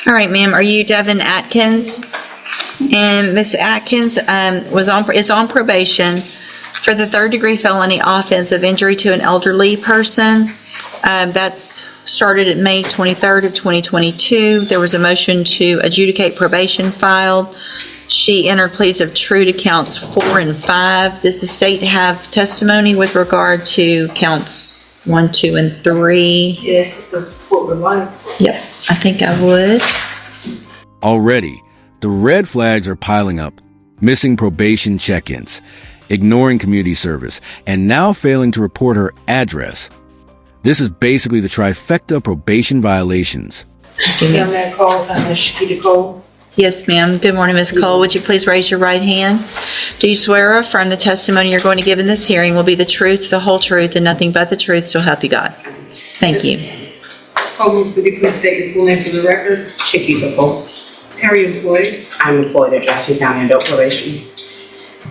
All right, ma'am, are you Devin Atkins? And Miss Atkins is on probation for the third-degree felony offense of injury to an elderly person. That's started at May 23rd of 2022. There was a motion to adjudicate probation filed. She entered pleas of true to counts 4 and 5. Does the state have testimony with regard to counts 1, 2, and 3? Yes, the court would like. Yep, I think I would. Already, the red flags are piling up. Missing probation check-ins, ignoring community service, and now failing to report her address. This is basically the trifecta of probation violations. On that call, Ms. Shakita Cole. Yes, ma'am. Good morning, Ms. Cole. Would you please raise your right hand? Do you swear or affirm the testimony you're going to give in this hearing will be the truth, the whole truth, and nothing but the truth, so help you God? Thank you. Ms. Cole, would you please state your full name for the record? Shakita Cole. How are you employed? I'm employed at Jackson County Adult Probation.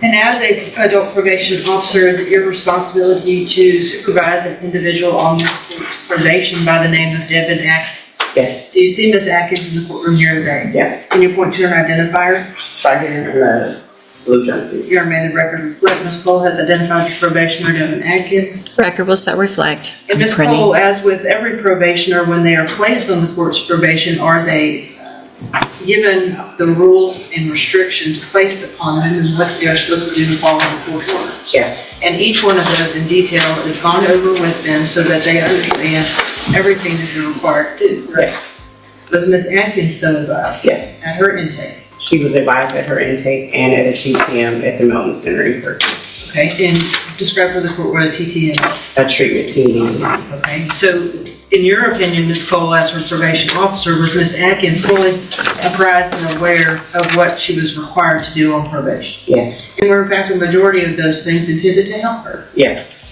And as an adult probation officer, is it your responsibility to supervise an individual on this court's probation by the name of Devin Atkins? Yes. Do you see Ms. Atkins in the courtroom here today? Yes. Can you point to an identifier? Right here in the blue jumpsuit. Your amended record reflect Ms. Cole has identified the probationer Devin Atkins. Record will so reflect. And Ms. Cole, as with every probationer, when they are placed on the court's probation, are they given the rules and restrictions placed upon them and what they are supposed to do to follow the court orders? Yes. And each one of those in detail is gone over with them so that they understand everything that they're required to do. Yes. Was Ms. Atkins so advised? Yes. At her intake? She was advised at her intake and at a TTM at the Melton Center in person. Okay, and describe for the court what a TTM is. A treatment team. Okay, so in your opinion, Ms. Cole, as her probation officer, was Ms. Atkins fully apprised and aware of what she was required to do on probation? Yes. And were in fact a majority of those things intended to help her? Yes.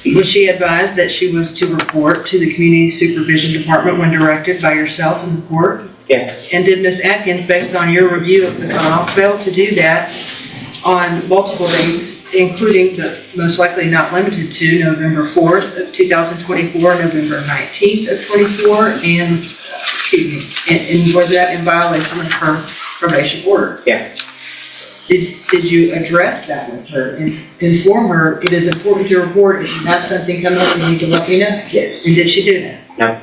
Was she advised that she was to report to the Community Supervision Department when directed by yourself and the court? Yes. And did Ms. Atkins, based on your review of the file, fail to do that on multiple dates, including but most likely not limited to November 4th of 2024, November 19th of 24, and, and was that in violation of her probation order? Yes. Did you address that with her and inform her it is important to report if you have something come up you need to let me know? Yes. And did she do that? No.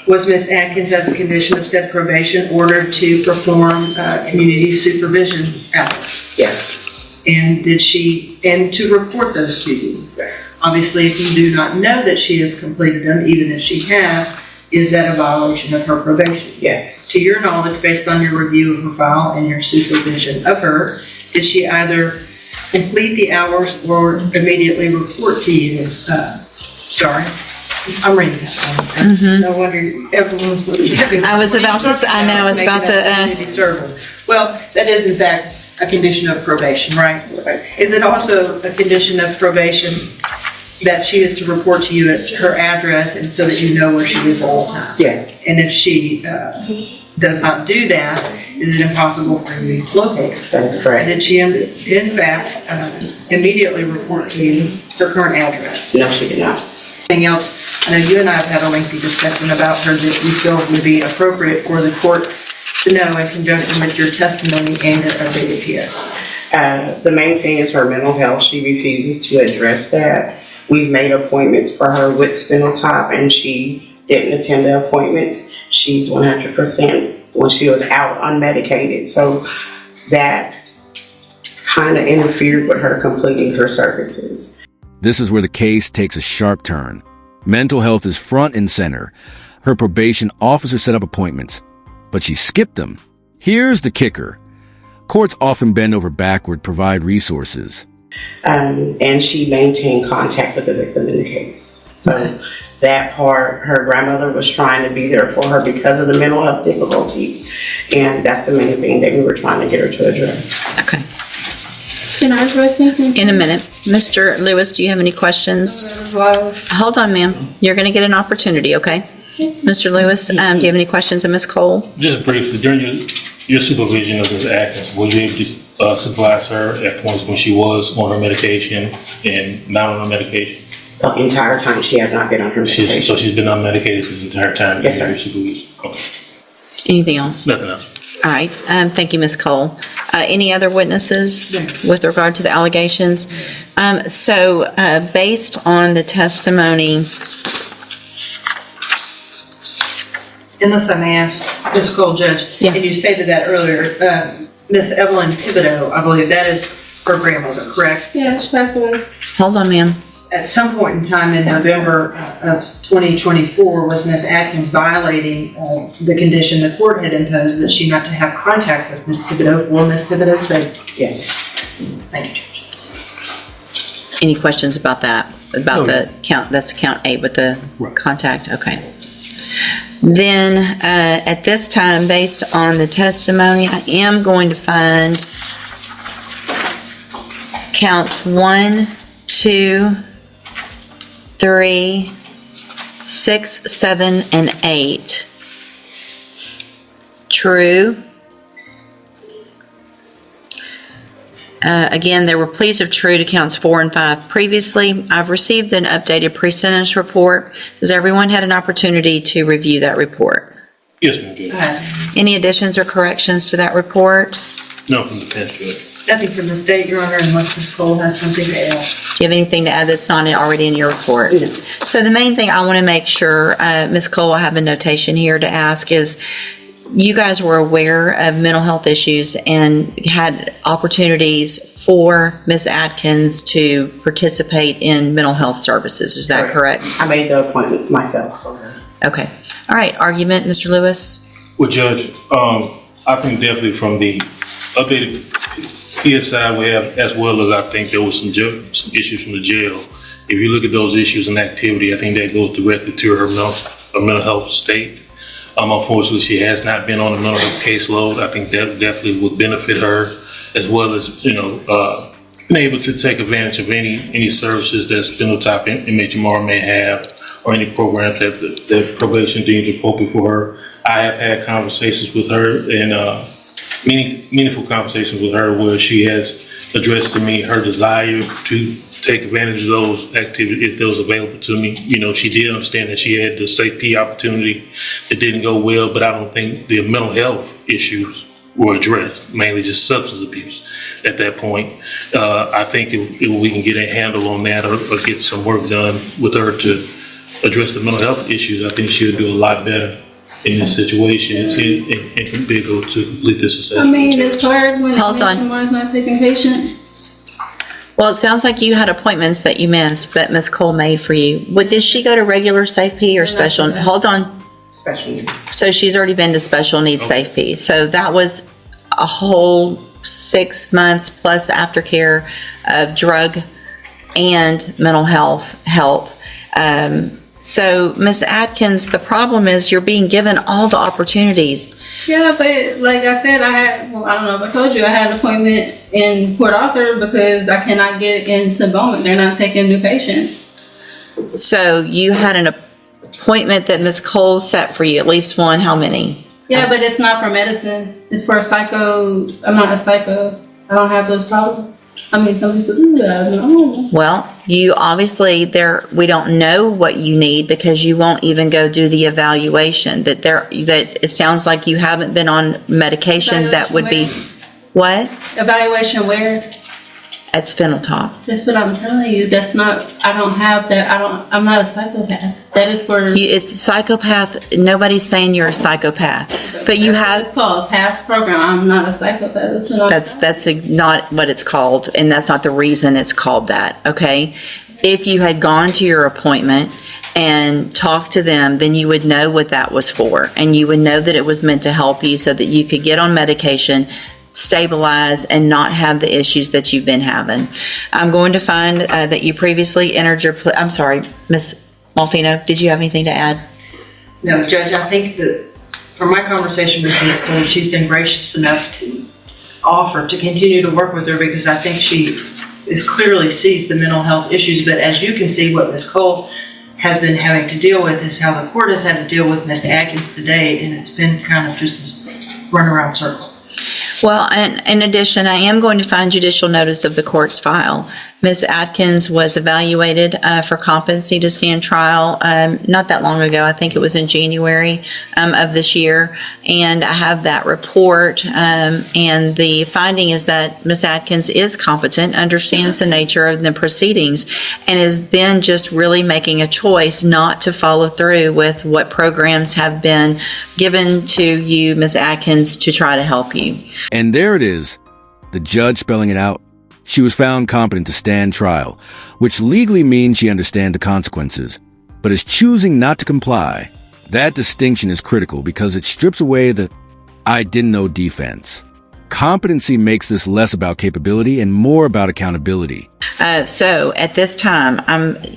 Was Ms. Atkins, as a condition of said probation, ordered to perform community supervision hours? Yes. And to report those to you? Yes. Obviously, if you do not know that she has completed them, even if she has, is that a violation of her probation? Yes. To your knowledge, based on your review of her file and your supervision of her, did she either complete the hours or immediately report to you? Sorry. I'm reading that. No wonder everyone's looking at me. I was about to say, I know, I was about to, Community service. Well, that is in fact a condition of probation, right? Is it also a condition of probation that she is to report to you as her address and so that you know where she is all the time? Yes. And if she does not do that, is it impossible for you to locate her? That is correct. Did she in fact immediately report to you her current address? No, she did not. Anything else? I know you and I have had a lengthy discussion about her that you feel would be appropriate for the court to know in conjunction with your testimony and your updated PSI. The main thing is her mental health. She refuses to address that. We've made appointments for her with spinal tap and she didn't attend the appointments. She's 100% when she was out unmedicated. So that kind of interfered with her completing her services. This is where the case takes a sharp turn. Mental health is front and center. Her probation officer set up appointments, but she skipped them. Here's the kicker. Courts often bend over backward, provide resources. And she maintained contact with the victim in the case. So that part, her grandmother was trying to be there for her because of the mental health difficulties. And that's the main thing that we were trying to get her to address. okay. Can I address anything? In a minute. Mr. Lewis, do you have any questions? Hold on, ma'am. You're going to get an opportunity, okay? Mr. Lewis, do you have any questions of Ms. Cole? Just briefly, during your supervision of Ms. Atkins, were you able to supervise her at points when she was on her medication and not on her medication? The entire time she has not been on her medication. So she's been unmedicated this entire time? Yes, sir. Your supervision? Okay. Anything else? Nothing else. All right, thank you, Ms. Cole. Any other witnesses with regard to the allegations? Based on the testimony, Unless I may ask, Ms. Cole, Judge, Yeah. and you stated that earlier, Ms. Evelyn Thibodeau, I believe that is her grandmother, correct? Yeah, she passed away. hold on, ma'am. At some point in time in November of 2024, was Ms. Atkins violating the condition the court had imposed that she not to have contact with Ms. Thibodeau for Ms. Thibodeau's safety? Yes. Thank you, Judge. Any questions about that? About the count, that's count 8 with the Right. contact? Okay. Then, at this time, based on the testimony, I am going to find count 1, 2, 3, 6, 7, and 8 true. Again, there were pleas of true to counts 4 and 5 previously. I've received an updated pre-sentence report. Has everyone had an opportunity to review that report? Yes, ma'am, Judge. Any additions or corrections to that report? No, from the defense, Judge. Nothing from the state, Your Honor, unless Ms. Cole has something to add. Do you have anything to add that's not already in your report? No. So the main thing I want to make sure, Ms. Cole, I have a notation here to ask is, you guys were aware of mental health issues and had opportunities for Ms. Atkins to participate in mental health services. Is that correct? I made the appointments myself for her. Okay. All right. Argument, Mr. Lewis? Well, Judge, I think definitely from the updated PSI we have, as well as I think there was some issues from the jail. If you look at those issues and activity, I think that goes directly to her mental health state. Unfortunately, she has not been on a mental health caseload. I think that definitely would benefit her, as well as, being able to take advantage of any services that Spindletop Inmate Jamar may have, or any programs that probation deems appropriate for her. I have had conversations with her, and meaningful conversations with her, where she has addressed to me her desire to take advantage of those activities if those available to me. She did understand that she had the Safe P opportunity that didn't go well, but I don't think the mental health issues were addressed, mainly just substance abuse at that point. I think if we can get a handle on that, or get some work done with her to address the mental health issues, I think she would do a lot better in this situation and be able to complete this assessment. I mean, it's hard when Hold on. someone's not taking patients. Well, it sounds like you had appointments that you missed that Ms. Cole made for you. Did she go to regular Safe P or special? Hold on. Special needs. So she's already been to special needs Safe P. So that was a whole 6 months plus aftercare of drug and mental health help. So Ms. Atkins, the problem is you're being given all the opportunities. Yeah, but like I said, I don't know if I told you, I had an appointment in Port Arthur because I cannot get into Bowman. They're not taking new patients. So you had an appointment that Ms. Cole set for you, at least one, how many? Yeah, but it's not for medicine. It's for psycho. I'm not a psycho. I don't have those problems. I mean, some people do that. I don't know. Well, you obviously we don't know what you need because you won't even go do the evaluation. That it sounds like you haven't been on medication that would be what? Evaluation where? At Spindletop. That's what I'm telling you. That's not, I don't have that. I'm not a psychopath. That is for. It's psychopath. Nobody's saying you're a psychopath, but you That's what have. it's called, past program. I'm not a psychopath. That's what I'm That's not what it's called, and that's not the reason it's called that. Okay, if you had gone to your appointment and talked to them, then you would know what that was for, and you would know that it was meant to help you so that you could get on medication, stabilize, and not have the issues that you've been having. I'm going to find that you previously entered your. I'm sorry, Ms. Malfino. Did you have anything to add? No, Judge, I think that from my conversation with Ms. Cole, she's been gracious enough to offer to continue to work with her because I think she clearly sees the mental health issues. But as you can see, what Ms. Cole has been having to deal with is how the court has had to deal with Ms. Atkins today, and it's been kind of just this runaround circle. Well, and in addition, I am going to find judicial notice of the court's file Ms. Atkins was evaluated for competency to stand trial not that long ago. I think it was in January of this year. And I have that report. And the finding is that Ms. Atkins is competent, understands the nature of the proceedings, and is then just really making a choice not to follow through with what programs have been given to you, Ms. Atkins, to try to help you. And there it is, the judge spelling it out. She was found competent to stand trial, which legally means she understands the consequences, but is choosing not to comply. That distinction is critical because it strips away the "I didn't know" defense. Competency makes this less about capability and more about accountability. So at this time,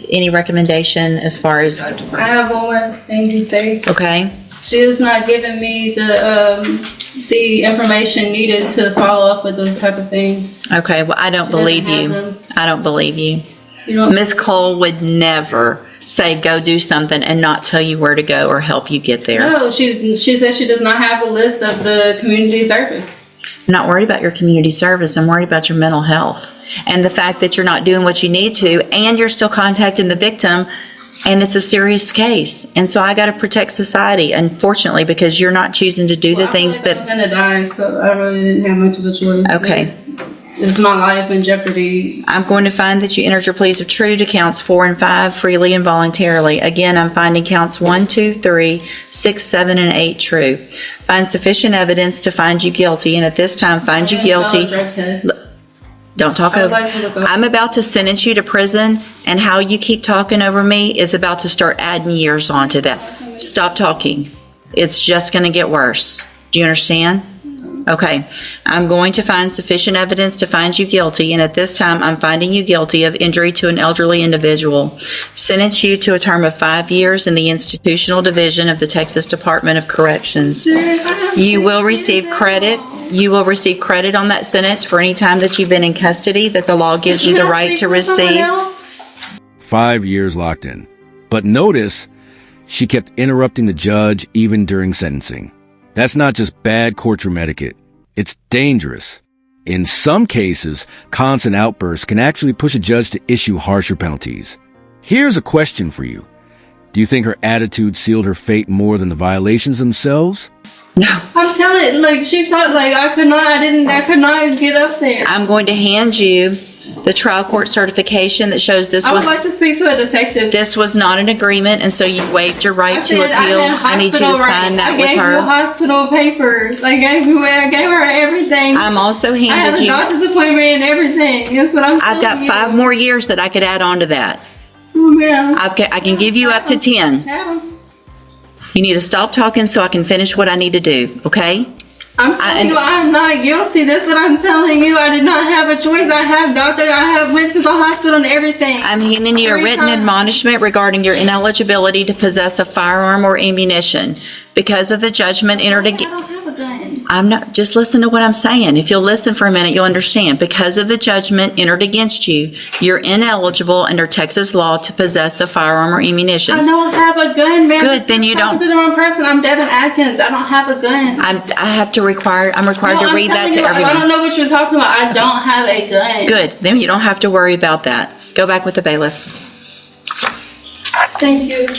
any recommendation as far as, I have one more thing to say. okay? She is not giving me the information needed to follow up with those type of things. Okay, well, I don't believe you. I don't believe you. Ms. Cole would never say, go do something and not tell you where to go or help you get there. No, she says she does not have a list of the community service. I'm not worried about your community service. I'm worried about your mental health. And the fact that you're not doing what you need to, and you're still contacting the victim, and it's a serious case. And so I got to protect society, unfortunately, because you're not choosing to do the things that... I was going to die, so I really didn't have much of a choice. Okay. It's my life in jeopardy. I'm going to find that you entered your pleas of true to counts 4 and 5 freely and voluntarily. Again, I'm finding counts 1, 2, 3, 6, 7, and 8 true. Find sufficient evidence to find you guilty, and at this time, find you guilty. Don't talk over. I'm about to sentence you to prison, and how you keep talking over me is about to start adding years onto that. Stop talking. It's just going to get worse. Do you understand? Okay. I'm going to find sufficient evidence to find you guilty, and at this time, I'm finding you guilty of injury to an elderly individual. Sentence you to a term of 5 years in the institutional division of the Texas Department of Corrections. You will receive credit. You will receive credit on that sentence for any time that you've been in custody that the law gives you the right to receive. 5 years locked in. But notice, she kept interrupting the judge even during sentencing. That's not just bad courtroom etiquette. It's dangerous. In some cases, constant outbursts can actually push a judge to issue harsher penalties. Here's a question for you. Do you think her attitude sealed her fate more than the violations themselves? No. I'm telling you, like, she thought, like, I could not get up there. I'm going to hand you the trial court certification that shows this I would was... like to speak to a detective. This was not an agreement, and so you waived your right to appeal. I need you to sign that with I gave her. you hospital papers. I gave her everything. I'm also I had handed a you... doctor's appointment and everything. That's what I'm I've got 5 more years that I could add on to that. Oh, man. I can give you up to 10. Yeah. You need to stop talking so I can finish what I need to do, okay? I'm telling you, I'm not guilty. That's what I'm telling you. I did not have a choice. I went to the hospital and everything. I'm handing you a written admonishment regarding your ineligibility to possess a firearm or ammunition because of the judgment entered I don't have a gun. I'm not, just listen to what I'm saying. If you'll listen for a minute, you'll understand. Because of the judgment entered against you, you're ineligible under Texas law to possess a firearm or ammunition. I don't have a gun, man. Good, then you don't. I'm the wrong person. I'm Devin Atkins. I don't have a gun. I'm required to read that to everyone. I don't know what you're talking about. I don't have a gun. Good, then you don't have to worry about that. Go back with the bailiff. Thank you.